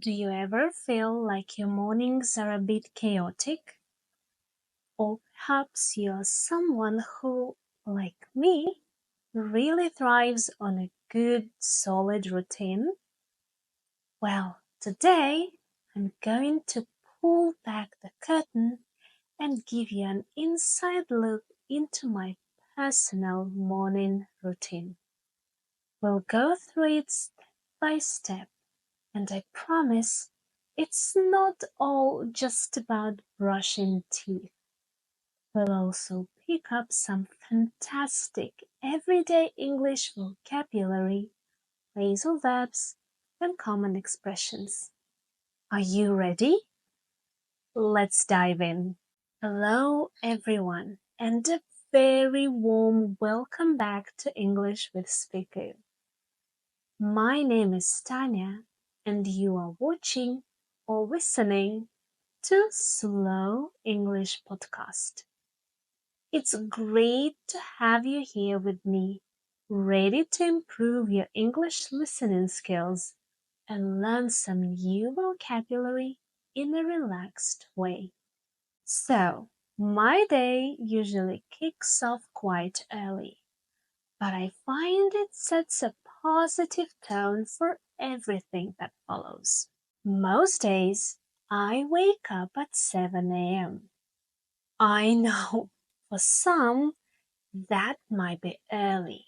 Do you ever feel like your mornings are a bit chaotic? Or perhaps you're someone who, like me, really thrives on a good, solid routine? Well, today I'm going to pull back the curtain and give you an inside look into my personal morning routine. We'll go through it step by step, and I promise it's not all just about brushing teeth. We'll also pick up some fantastic everyday English vocabulary, phrasal verbs, and common expressions. Are you ready? Let's dive in. Hello everyone, and a very warm welcome back to English with SpeakaYou. My name is Tania, and you are watching or listening to Slow English Podcast. It's great to have you here with me, ready to improve your English listening skills and learn some new vocabulary in a relaxed way. So, my day usually kicks off quite early, but I find it sets a positive tone for everything that follows. Most days, I wake up at 7 a.m. I know for some that might be early,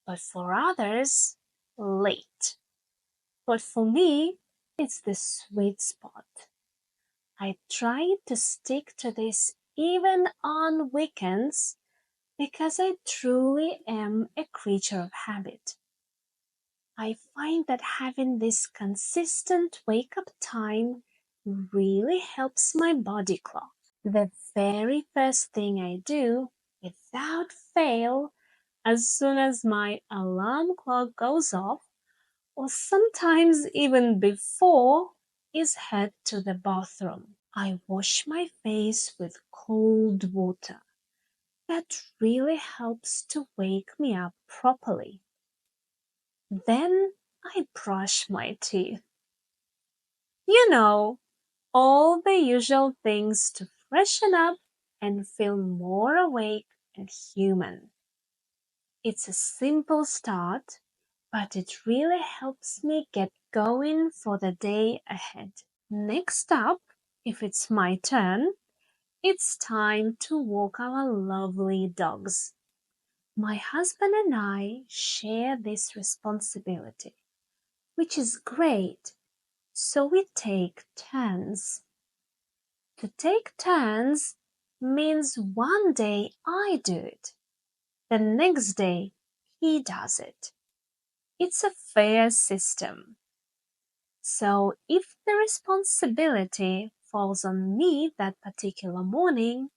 but for others, late. But for me, it's the sweet spot. I try to stick to this even on weekends because I truly am a creature of habit. I find that having this consistent wake-up time really helps my body clock. The very first thing I do, without fail, as soon as my alarm clock goes off, or sometimes even before, is head to the bathroom. I wash my face with cold water. That really helps to wake me up properly. Then I brush my teeth. You know, all the usual things to freshen up and feel more awake and human. It's a simple start, but it really helps me get going for the day ahead. Next up, if it's my turn, it's time to walk our lovely dogs. My husband and I share this responsibility, which is great. So we take turns. To take turns means one day I do it, the next day he does it. It's a fair system. So if the responsibility falls on me that particular morning,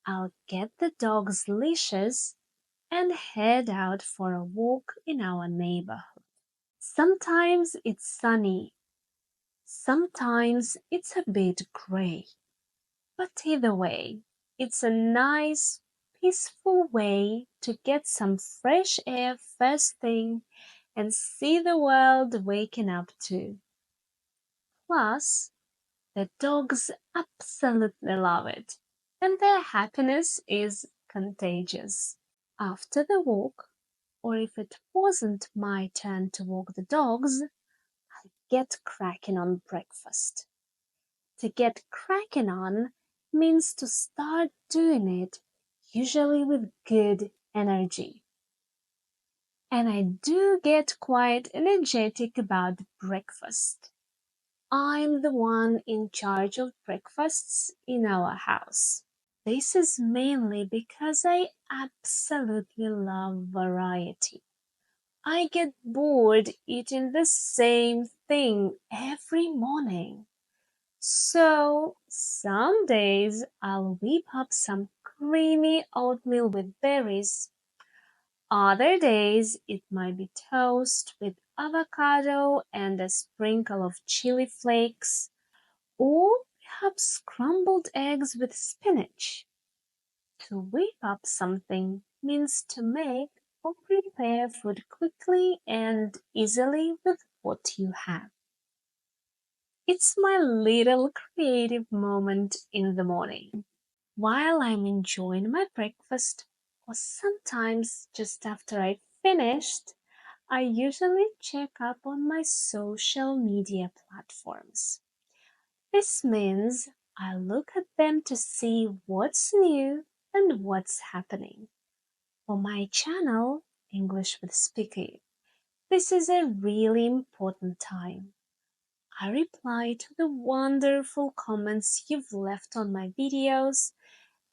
I'll get the dog's leashes and head out for a walk in our neighborhood. Sometimes it's sunny, sometimes it's a bit gray. But either way, it's a nice, peaceful way to get some fresh air first thing and see the world waking up too. Plus, the dogs absolutely love it, and their happiness is contagious. After the walk, or if it wasn't my turn to walk the dogs, I get cracking on breakfast. To get cracking on means to start doing it, usually with good energy. And I do get quite energetic about breakfast. I'm the one in charge of breakfasts in our house. This is mainly because I absolutely love variety. I get bored eating the same thing every morning. So some days I'll whip up some creamy oatmeal with berries. Other days it might be toast with avocado and a sprinkle of chili flakes, or perhaps scrambled eggs with spinach. To whip up something means to make or prepare food quickly and easily with what you have. It's my little creative moment in the morning. While I'm enjoying my breakfast, or sometimes just after I finished, I usually check up on my social media platforms. This means I look at them to see what's new and what's happening. For my channel, English with SpeakaYou, this is a really important time. I reply to the wonderful comments you've left on my videos,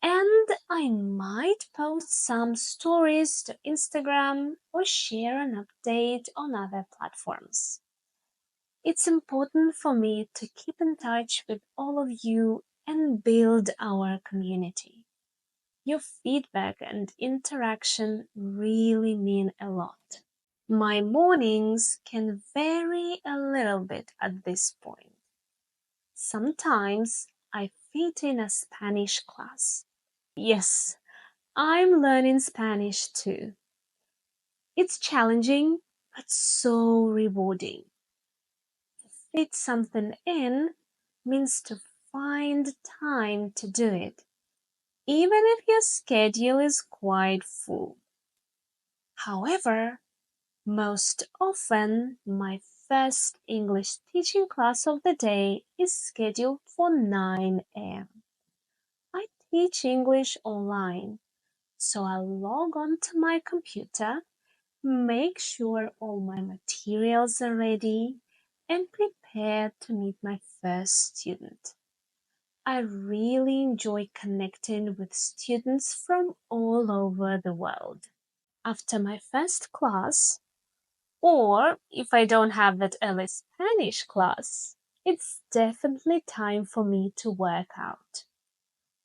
and I might post some stories to Instagram or share an update on other platforms. It's important for me to keep in touch with all of you and build our community. Your feedback and interaction really mean a lot. My mornings can vary a little bit at this point. Sometimes I fit in a Spanish class. Yes, I'm learning Spanish too. It's challenging, but so rewarding. To fit something in means to find time to do it, even if your schedule is quite full. However, most often my first English teaching class of the day is scheduled for 9 a.m. I teach English online, so I log on to my computer, make sure all my materials are ready, and prepare to meet my first student. I really enjoy connecting with students from all over the world. After my first class, or if I don't have that early Spanish class, it's definitely time for me to work out.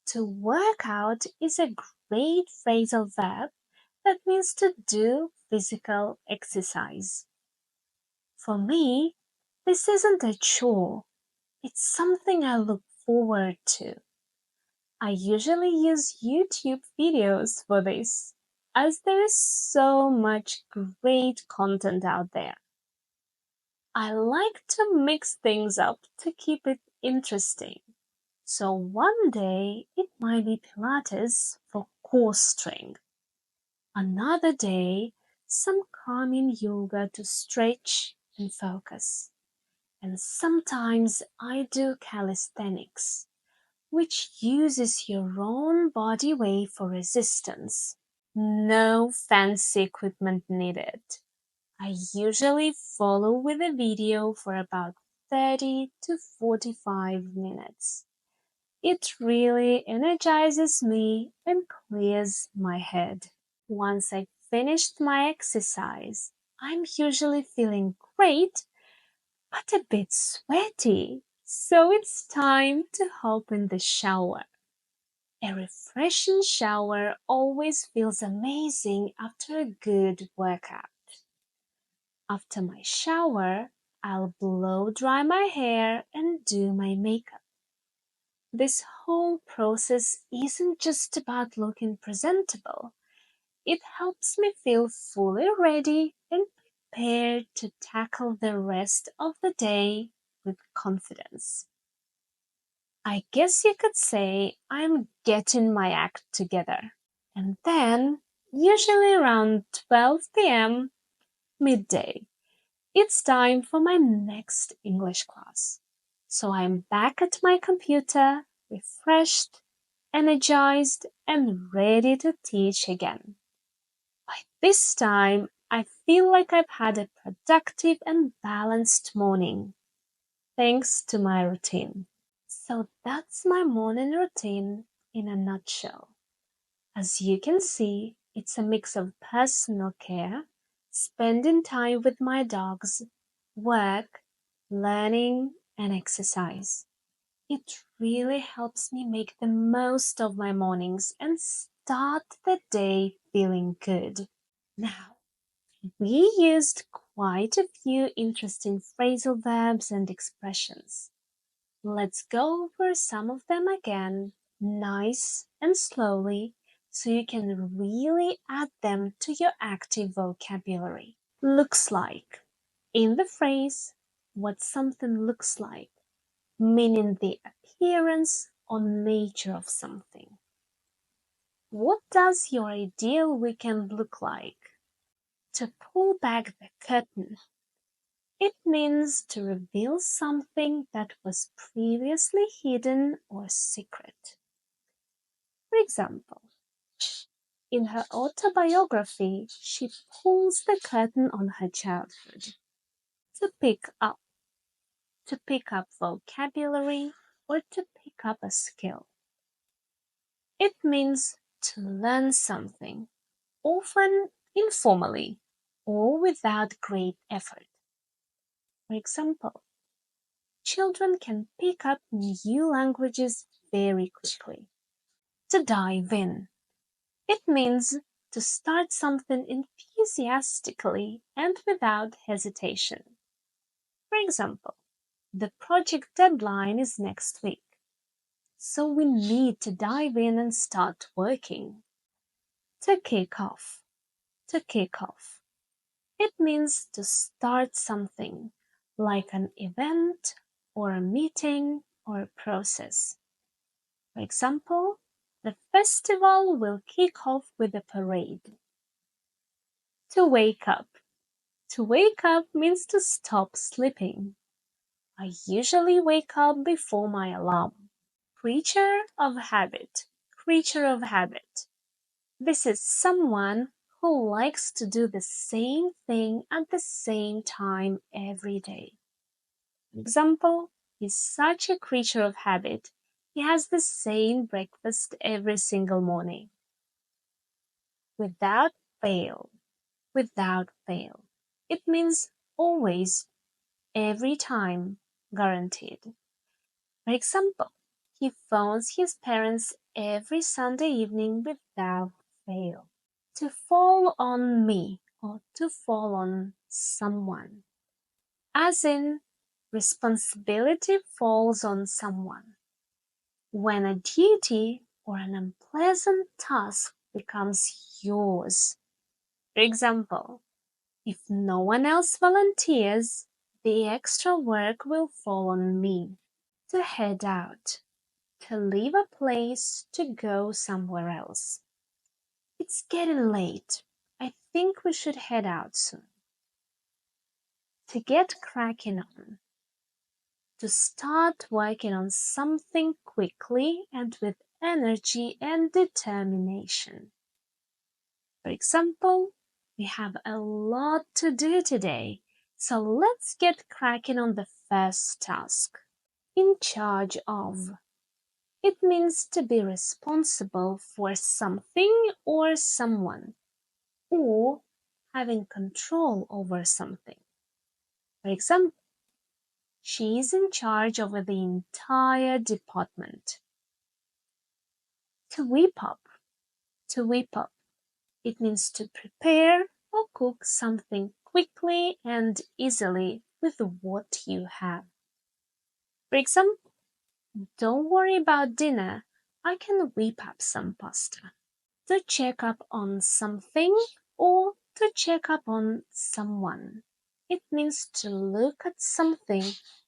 To work out is a great phrasal verb that means to do physical exercise. For me, this isn't a chore, it's something I look forward to. I usually use YouTube videos for this, as there is so much great content out there. I like to mix things up to keep it interesting. So one day it might be Pilates for core strength. Another day, some calming yoga to stretch and focus. And sometimes I do calisthenics, which uses your own body weight for resistance. No fancy equipment needed. I usually follow with a video for about 30 to 45 minutes. It really energizes me and clears my head. Once I've finished my exercise, I'm usually feeling great, but a bit sweaty, so it's time to hop in the shower. A refreshing shower always feels amazing after a good workout. After my shower, I'll blow dry my hair and do my makeup. This whole process isn't just about looking presentable. It helps me feel fully ready and prepared to tackle the rest of the day with confidence. I guess you could say I'm getting my act together. And then, usually around 12 p.m., midday, it's time for my next English class. So I'm back at my computer, refreshed, energized, and ready to teach again. By this time, I feel like I've had a productive and balanced morning, thanks to my routine. So that's my morning routine in a nutshell. As you can see, it's a mix of personal care, spending time with my dogs, work, learning, and exercise. It really helps me make the most of my mornings and start the day feeling good. Now, we used quite a few interesting phrasal verbs and expressions. Let's go over some of them again, nice and slowly, so you can really add them to your active vocabulary. Looks like. In the phrase, what something looks like, meaning the appearance or nature of something. What does your ideal weekend look like? To pull back the curtain. It means to reveal something that was previously hidden or secret. For example, in her autobiography, she pulls the curtain on her childhood. To pick up vocabulary or to pick up a skill. It means to learn something, often informally or without great effort. For example, children can pick up new languages very quickly. To dive in. It means to start something enthusiastically and without hesitation. For example, the project deadline is next week, so we need to dive in and start working. To kick off. To kick off. It means to start something, like an event or a meeting or a process. For example, the festival will kick off with a parade. To wake up. To wake up means to stop sleeping. I usually wake up before my alarm. Creature of habit. Creature of habit. This is someone who likes to do the same thing at the same time every day. For example, he's such a creature of habit. He has the same breakfast every single morning. Without fail. Without fail. It means always, every time, guaranteed. For example, he phones his parents every Sunday evening without fail. To fall on me or to fall on someone. As in, responsibility falls on someone. When a duty or an unpleasant task becomes yours. For example, if no one else volunteers, the extra work will fall on me. To head out. To leave a place to go somewhere else. It's getting late. I think we should head out soon. To get cracking on. To start working on something quickly and with energy and determination. For example, we have a lot to do today, so let's get cracking on the first task. In charge of. It means to be responsible for something or someone, or having control over something. For example, she is in charge over the entire department. To whip up. To whip up. It means to prepare or cook something quickly and easily with what you have. For example, don't worry about dinner. I can whip up some pasta. To check up on something or to check up on someone. It means to look at something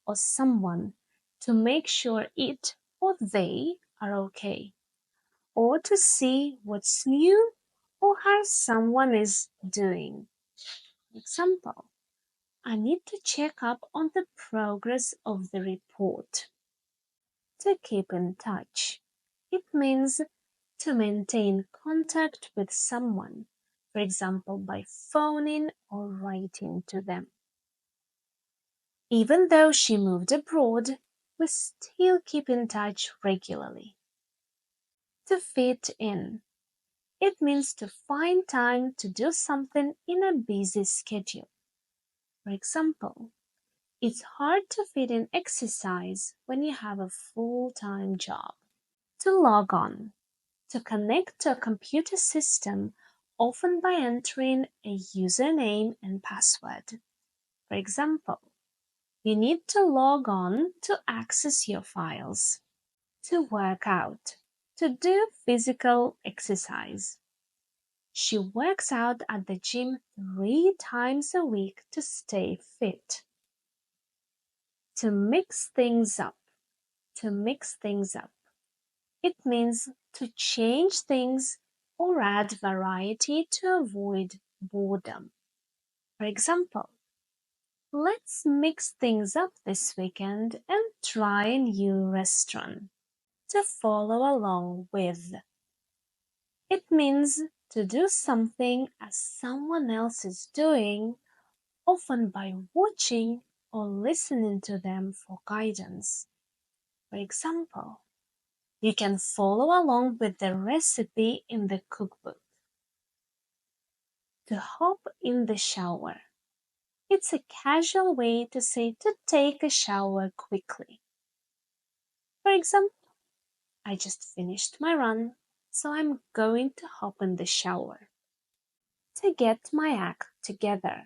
or someone to make sure it or they are okay, or to see what's new or how someone is doing. Example, I need to check up on the progress of the report. To keep in touch. It means to maintain contact with someone, for example, by phoning or writing to them. Even though she moved abroad, we still keep in touch regularly. To fit in. It means to find time to do something in a busy schedule. For example, it's hard to fit in exercise when you have a full-time job. To log on. To connect to a computer system, often by entering a username and password. For example, you need to log on to access your files. To work out. To do physical exercise. She works out at the gym 3 times a week to stay fit. To mix things up. to mix things up. It means to change things or add variety to avoid boredom. For example, let's mix things up this weekend and try a new restaurant. To follow along with. It means to do something as someone else is doing, often by watching or listening to them for guidance. For example, you can follow along with the recipe in the cookbook. To hop in the shower. It's a casual way to say to take a shower quickly. For example, I just finished my run, so I'm going to hop in the shower. To get my act together.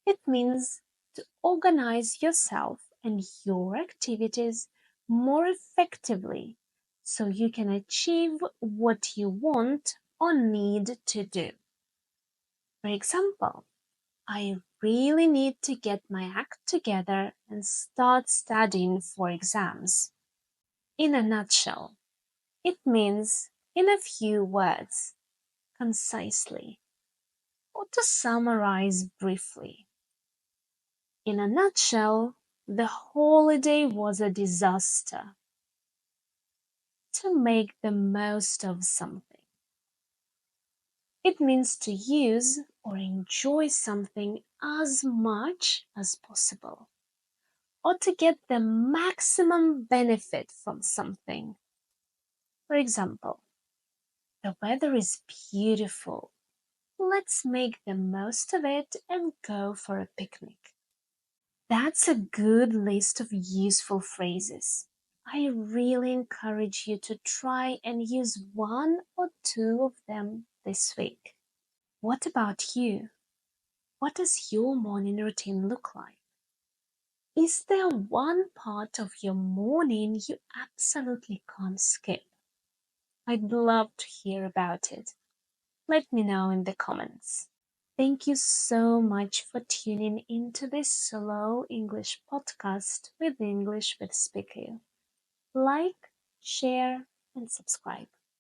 It means to organize yourself and your activities more effectively so you can achieve what you want or need to do. For example, I really need to get my act together and start studying for exams. In a nutshell, it means in a few words, concisely, or to summarize briefly. In a nutshell, the holiday was a disaster. To make the most of something. It means to use or enjoy something as much as possible, or to get the maximum benefit from something. For example, the weather is beautiful. Let's make the most of it and go for a picnic. That's a good list of useful phrases. I really encourage you to try and use one or two of them this week. What about you? What does your morning routine look like? Is there one part of your morning you absolutely can't skip? I'd love to hear about it. Let me know in the comments. Thank you so much for tuning into this slow English podcast with English with SpeakaYou. Like, share, and subscribe.